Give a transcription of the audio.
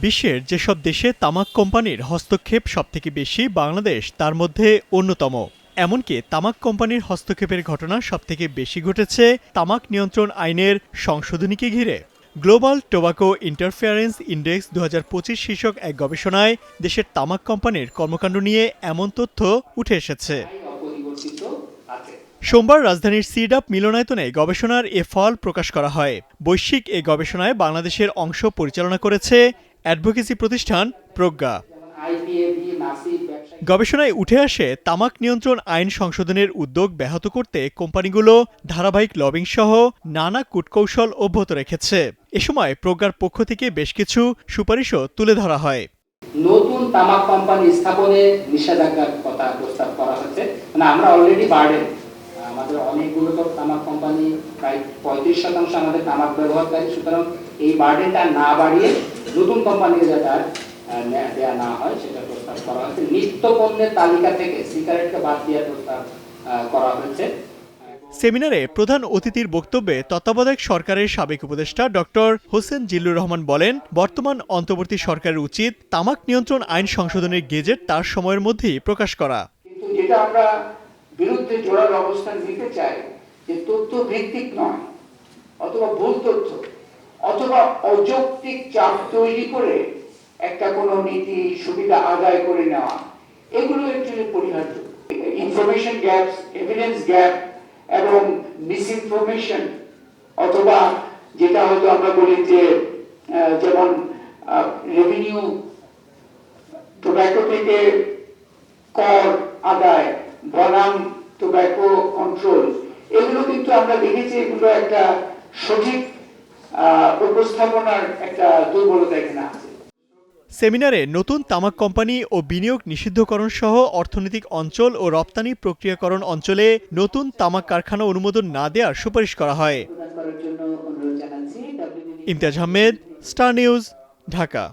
বিশ্বের যেসব দেশে তামাক কোম্পানির হস্তক্ষেপ সবথেকে বেশি, বাংলাদেশ তার মধ্যে অন্যতম। এমনকি তামাক কোম্পানির হস্তক্ষেপের ঘটনা সবথেকে বেশি ঘটেছে তামাক নিয়ন্ত্রণ আইনের সংশোধনীকে ঘিরে। গ্লোবাল টোবাকো ইন্টারফেয়ারেন্স ইন্ডেক্স 2025 শীর্ষক এক গবেষণায় দেশের তামাক কোম্পানির কর্মকাণ্ড নিয়ে এমন তথ্য উঠে এসেছে। সোমবার রাজধানীর সিডাপ মিলনায়তনে গবেষণার এ ফল প্রকাশ করা হয়। বৈশ্বিক এ গবেষণায় বাংলাদেশের অংশ পরিচালনা করেছে অ্যাডভোকেসি প্রতিষ্ঠান প্রজ্ঞা। গবেষণায় উঠে আসে তামাক নিয়ন্ত্রণ আইন সংশোধনের উদ্যোগ ব্যাহত করতে কোম্পানিগুলো ধারাবাহিক লবিং সহ নানা কূটকৌশল অব্যাহত রেখেছে। এ সময় প্রজ্ঞার পক্ষ থেকে বেশ কিছু সুপারিশও তুলে ধরা হয়। নতুন তামাক কোম্পানি স্থাপনে নিষেধাজ্ঞার কথা প্রস্তাব করা হচ্ছে। মানে আমরা অলরেডি বার্ডেন, আমাদের অনেকগুলো তো তামাক কোম্পানি, প্রায় 35% আমাদের তামাক ব্যবহারকারী। সুতরাং এই বার্ডেনটা না বাড়িয়ে নতুন কোম্পানিকে যাতে দেয়া না হয় সেটা প্রস্তাব করা হয়েছে। নিত্য পণ্যের তালিকা থেকে সিগারেটকে বাদ দেওয়ার প্রস্তাব করা হয়েছে। সেমিনারে প্রধান অতিথির বক্তব্যে তত্ত্বাবধায়ক সরকারের সাবেক উপদেষ্টা ডক্টর হোসেন জিল্লুর রহমান বলেন, বর্তমান অন্তর্বর্তী সরকারের উচিত তামাক নিয়ন্ত্রণ আইন সংশোধনের গেজেট তার সময়ের মধ্যেই প্রকাশ করা। কিন্তু যেটা আমরা বিরুদ্ধে জোরালো অবস্থান নিতে চাই যে তথ্য ভিত্তিক নয়, অথবা ভুল তথ্য অথবা অযৌক্তিক চাপ তৈরি করে একটা কোনো নীতি সুবিধা আদায় করে নেওয়া, এগুলো একচুয়ালি পরিহার্য। ইনফরমেশন গ্যাপস, এভিডেন্স গ্যাপ এবং মিসইনফরমেশন, অথবা যেটা হয়তো আমরা বলি যে যেমন রেভিনিউ, টোব্যাকো থেকে কর আদায়, বনাম টোব্যাকো কন্ট্রোল, এগুলো কিন্তু আমরা দেখেছি এগুলো একটা সঠিক উপস্থাপনার একটা দুর্বলতা এখানে আছে। সেমিনারে নতুন তামাক কোম্পানি ও বিনিয়োগ নিষিদ্ধকরণ সহ অর্থনৈতিক অঞ্চল ও রপ্তানি প্রক্রিয়াকরণ অঞ্চলে নতুন তামাক কারখানা অনুমোদন না দেওয়ার সুপারিশ করা হয়। Imtiaz Ahmed, star news, Dhaka.